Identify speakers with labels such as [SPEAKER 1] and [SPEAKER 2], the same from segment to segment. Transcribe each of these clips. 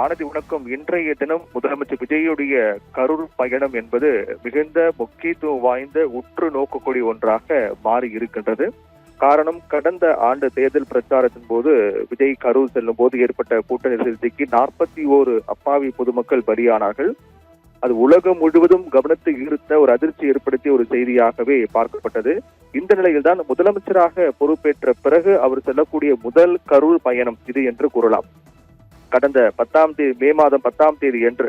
[SPEAKER 1] ஆனந்தி வணக்கம். இன்றைய தினம் முதலமைச்சர் விஜயுடைய கரூர் பயணம் என்பது மிகுந்த முக்கியத்துவம் வாய்ந்த உற்று நோக்கக்கூடிய ஒன்றாக மாறி இருக்கின்றது. காரணம், கடந்த ஆண்டு தேர்தல் பிரச்சாரத்தின் போது விஜய் கரூர் செல்லும் போது ஏற்பட்ட கூட்ட நெரிசலில் சிக்கி 41 அப்பாவி பொதுமக்கள் பலியானார்கள். அது உலகம் முழுவதும் கவனத்தை ஈர்த்த ஒரு அதிர்ச்சி ஏற்படுத்திய ஒரு செய்தியாகவே பார்க்கப்பட்டது. இந்த நிலையில்தான் முதலமைச்சராக பொறுப்பேற்ற பிறகு அவர் செல்லக்கூடிய முதல் கரூர் பயணம் இது என்று கூறலாம். கடந்த மே மாதம் 10ஆம் தேதி என்று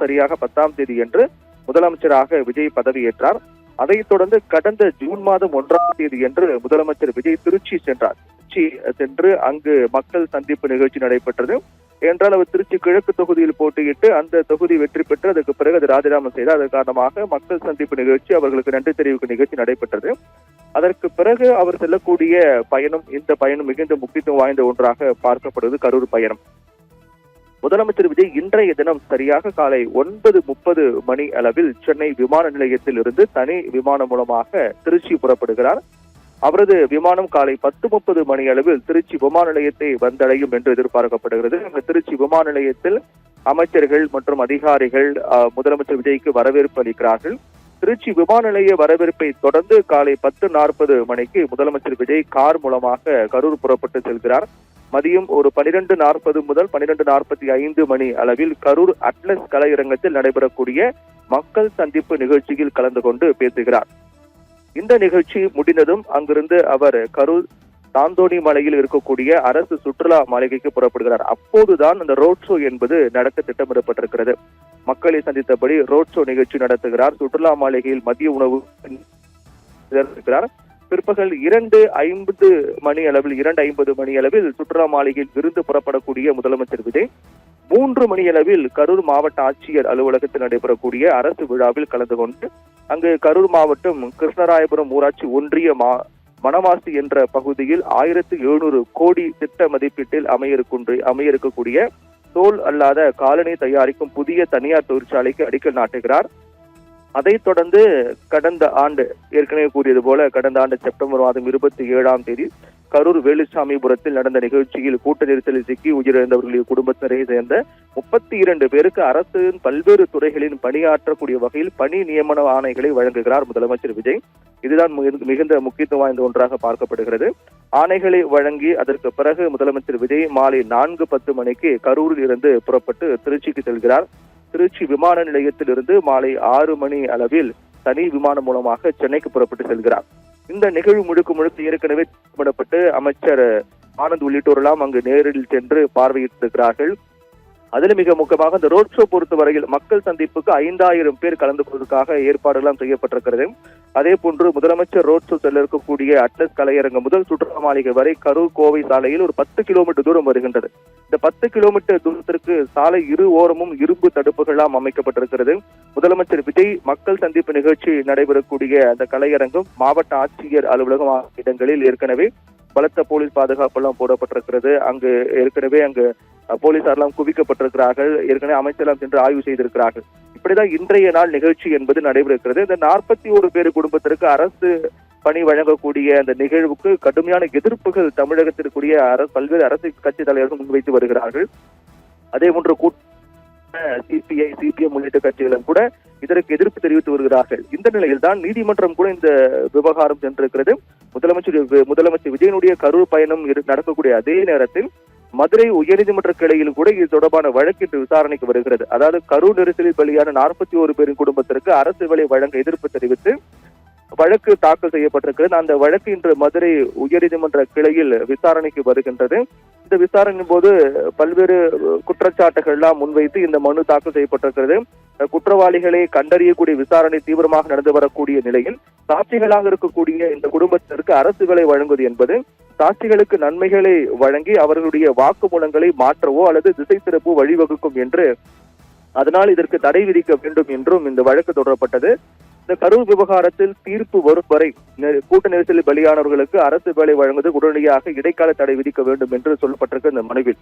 [SPEAKER 1] சரியாக 10ஆம் தேதி என்று முதலமைச்சராக விஜய் பதவியேற்றார். அதைத் தொடர்ந்து கடந்த ஜூன் மாதம் 1ஆம் தேதி என்று முதலமைச்சர் விஜய் திருச்சி சென்றார். திருச்சி சென்று அங்கு மக்கள் சந்திப்பு நிகழ்ச்சி நடைபெற்றது. என்றால் அவர் திருச்சி கிழக்கு தொகுதியில் போட்டியிட்டு அந்த தொகுதி வெற்றி பெற்று அதற்கு பிறகு அது ராஜினாமா செய்தார். அதன் காரணமாக மக்கள் சந்திப்பு நிகழ்ச்சி, அவர்களுக்கு நன்றி தெரிவிக்கும் நிகழ்ச்சி நடைபெற்றது. அதற்கு பிறகு அவர் செல்லக்கூடிய பயணம், இந்த பயணம் மிகுந்த முக்கியத்துவம் வாய்ந்த ஒன்றாக பார்க்கப்படுவது கரூர் பயணம். முதலமைச்சர் விஜய் இன்றைய தினம் சரியாக காலை 9:30 மணி அளவில் சென்னை விமான நிலையத்தில் இருந்து தனி விமானம் மூலமாக திருச்சி புறப்படுகிறார். அவரது விமானம் காலை 10:30 மணி அளவில் திருச்சி விமான நிலையத்தை வந்தடையும் என்று எதிர்பார்க்கப்படுகிறது. அந்த திருச்சி விமான நிலையத்தில் அமைச்சர்கள் மற்றும் அதிகாரிகள் முதலமைச்சர் விஜய்க்கு வரவேற்பு அளிக்கிறார்கள். திருச்சி விமான நிலைய வரவேற்பை தொடர்ந்து காலை 10:40 மணிக்கு முதலமைச்சர் விஜய் கார் மூலமாக கரூர் புறப்பட்டு செல்கிறார். மதியம் ஒரு 12:40 முதல் 12:45 மணி அளவில் கரூர் அட்லஸ் கலையரங்கத்தில் நடைபெறக்கூடிய மக்கள் சந்திப்பு நிகழ்ச்சியில் கலந்து கொண்டு பேசுகிறார். இந்த நிகழ்ச்சி முடிந்ததும் அங்கிருந்து அவர் கரூர் தாந்தோணி மலையில் இருக்கக்கூடிய அரசு சுற்றுலா மாளிகைக்கு புறப்படுகிறார். அப்போதுதான் அந்த ரோட் ஷோ என்பது நடத்த திட்டமிடப்பட்டிருக்கிறது. மக்களை சந்தித்தபடி ரோட் ஷோ நிகழ்ச்சி நடத்துகிறார். சுற்றுலா மாளிகையில் மதிய உணவு இருக்கிறார். பிற்பகல் 2:50 மணி அளவில் சுற்றுலா மாளிகையில் விருந்து புறப்படக்கூடிய முதலமைச்சர் விஜய் 3 மணி அளவில் கரூர் மாவட்ட ஆட்சியர் அலுவலகத்தில் நடைபெறக்கூடிய அரசு விழாவில் கலந்து கொண்டு அங்கு கரூர் மாவட்டம் கிருஷ்ணராயபுரம் ஊராட்சி ஒன்றிய மணவாசி என்ற பகுதியில் 1700 கோடி திட்ட மதிப்பீட்டில் அமைய இருக்கக்கூடிய தோல் அல்லாத காலணி தயாரிக்கும் புதிய தனியார் தொழிற்சாலைக்கு அடிக்கல் நாட்டுகிறார். அதைத் தொடர்ந்து கடந்த ஆண்டு ஏற்கனவே கூறியது போல கடந்த ஆண்டு செப்டம்பர் மாதம் 27ஆம் தேதி கரூர் வேலுசாமிபுரத்தில் நடந்த நிகழ்ச்சியில் கூட்ட நெரிசலில் சிக்கி உயிரிழந்தவர்களின் குடும்பத்தினரை சேர்ந்த 32 பேருக்கு அரசின் பல்வேறு துறைகளில் பணியாற்றக்கூடிய வகையில் பணி நியமன ஆணைகளை வழங்குகிறார் முதலமைச்சர் விஜய். இதுதான் மிகுந்த முக்கியத்துவம் வாய்ந்த ஒன்றாக பார்க்கப்படுகிறது. ஆணைகளை வழங்கி அதற்கு பிறகு முதலமைச்சர் விஜய் மாலை 4:10 மணிக்கு கரூரில் இருந்து புறப்பட்டு திருச்சிக்கு செல்கிறார். திருச்சி விமான நிலையத்தில் இருந்து மாலை 6 மணி அளவில் தனி விமானம் மூலமாக சென்னைக்கு புறப்பட்டு செல்கிறார். இந்த நிகழ்வு முழுக்க ஏற்கனவே திட்டமிடப்பட்டு அமைச்சர் ஆனந்த் உள்ளிட்டோரெல்லாம் அங்கு நேரில் சென்று பார்வையிட்டிருக்கிறார்கள். அதில் மிக முக்கியமாக இந்த ரோட் ஷோ பொறுத்தவரையில் மக்கள் சந்திப்புக்கு 5000 பேர் கலந்து கொள்வதற்காக ஏற்பாடுகள் செய்யப்பட்டிருக்கிறது. அதே போன்று முதலமைச்சர் ரோட் ஷோ செல்ல இருக்கக்கூடிய அட்லஸ் கலையரங்கம் முதல் சுற்றுலா மாளிகை வரை கரூர் கோவை சாலையில் ஒரு 10 கிலோமீட்டர் தூரம் வருகின்றது. இந்த 10 கிலோமீட்டர் தூரத்திற்கு சாலை இரு ஓரமும் இரும்பு தடுப்புகளாம் அமைக்கப்பட்டிருக்கிறது. முதலமைச்சர் விஜய் மக்கள் சந்திப்பு நிகழ்ச்சி நடைபெறக்கூடிய அந்த கலையரங்கம் மாவட்ட ஆட்சியர் அலுவலகம் ஆகிய இடங்களில் ஏற்கனவே பலத்த போலீஸ் பாதுகாப்பு எல்லாம் போடப்பட்டிருக்கிறது. அங்கு போலீசாரெல்லாம் குவிக்கப்பட்டிருக்கிறார்கள். ஏற்கனவே அமைச்சரெல்லாம் சென்று ஆய்வு செய்திருக்கிறார்கள். இப்படிதான் இன்றைய நாள் நிகழ்ச்சி என்பது நடைபெறுகிறது. இந்த 41 பேர் குடும்பத்திற்கு அரசு பணி வழங்கக்கூடிய அந்த நிகழ்வுக்கு கடுமையான எதிர்ப்புகள் தமிழகத்திற்குரிய பல்வேறு அரசியல் கட்சி தலைவர்கள் முன்வைத்து வருகிறார்கள். அதே போன்று சிபிஐ, சிபிஎம் உள்ளிட்ட கட்சிகளும் கூட இதற்கு எதிர்ப்பு தெரிவித்து வருகிறார்கள். இந்த நிலையில் தான் நீதிமன்றம் கூட இந்த விவகாரம் சென்றிருக்கிறது. முதலமைச்சர் விஜயனுடைய கரூர் பயணம் நடக்கக்கூடிய அதே நேரத்தில் மதுரை உயர்நீதிமன்ற கிளையில் கூட இது தொடர்பான வழக்கு இன்று விசாரணைக்கு வருகிறது. அதாவது கரூர் நெரிசலில் பலியான 41 பேரின் குடும்பத்திற்கு அரசு வேலை வழங்க எதிர்ப்பு தெரிவித்து வழக்கு தாக்கல் செய்யப்பட்டிருக்கிறது. அந்த வழக்கு இன்று மதுரை உயர்நீதிமன்ற கிளையில் விசாரணைக்கு வருகின்றது. இந்த விசாரணையின் போது பல்வேறு குற்றச்சாட்டுகள் எல்லாம் முன்வைத்து இந்த மனு தாக்கல் செய்யப்பட்டிருக்கிறது. குற்றவாளிகளை கண்டறியக்கூடிய விசாரணை தீவிரமாக நடந்து வரக்கூடிய நிலையில் சாட்சிகளாக இருக்கக்கூடிய இந்த குடும்பத்திற்கு அரசு வேலை வழங்குவது என்பது சாட்சிகளுக்கு நன்மைகளை வழங்கி அவர்களுடைய வாக்குமூலங்களை மாற்றவோ அல்லது திசை திருப்பவோ வழிவகுக்கும் என்று, அதனால் இதற்கு தடை விதிக்க வேண்டும் என்றும் இந்த வழக்கு தொடரப்பட்டது. இந்த கரூர் விவகாரத்தில் தீர்ப்பு வரும் வரை கூட்ட நெரிசலில் பலியானவர்களுக்கு அரசு வேலை வழங்குவது உடனடியாக இடைக்கால தடை விதிக்க வேண்டும் என்று சொல்லப்பட்டிருக்க இந்த மனுவில்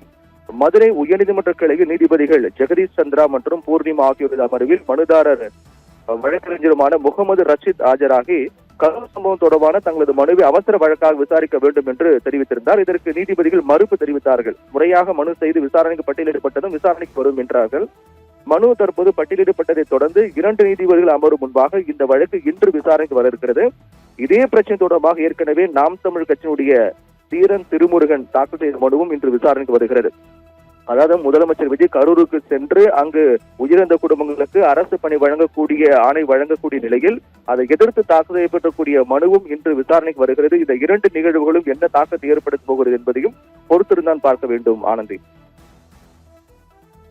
[SPEAKER 1] மதுரை உயர்நீதிமன்ற கிளையில் நீதிபதிகள் ஜெகதீஷ் சந்திரா மற்றும் பூர்ணிமா ஆகியோரது அமர்வில் மனுதாரர் வழக்கறிஞருமான முகமது ரஷீத் ஆஜராகி கரூர் சம்பவம் தொடர்பான தங்களது மனுவை அவசர வழக்காக விசாரிக்க வேண்டும் என்று தெரிவித்திருந்தார். இதற்கு நீதிபதிகள் மறுப்பு தெரிவித்தார்கள். முறையாக மனு செய்து விசாரணைக்கு பட்டியலிடப்பட்டதும் விசாரணைக்கு வரும் என்றார்கள். மனு தற்போது பட்டியலிடப்பட்டதை தொடர்ந்து 2 நீதிபதிகள் அமரும் முன்பாக இந்த வழக்கு இன்று விசாரணைக்கு வர இருக்கிறது. இதே பிரச்சனை தொடர்பாக ஏற்கனவே நாம் தமிழ் கட்சியினுடைய தீரன் திருமுருகன் தாக்கல் செய்த மனுவும் இன்று விசாரணைக்கு வருகிறது. அதாவது முதலமைச்சர் விஜய் கரூருக்கு சென்று அங்கு உயிரிழந்த குடும்பங்களுக்கு அரசு பணி வழங்கக்கூடிய ஆணை வழங்கக்கூடிய நிலையில் அதை எதிர்த்து தாக்கல் செய்யப்படக்கூடிய மனுவும் இன்று விசாரணைக்கு வருகிறது. இந்த 2 நிகழ்வுகளும் என்ன தாக்கத்தை ஏற்படுத்த போகிறது என்பதையும் பொறுத்திருந்தான் பார்க்க வேண்டும். ஆனந்தி.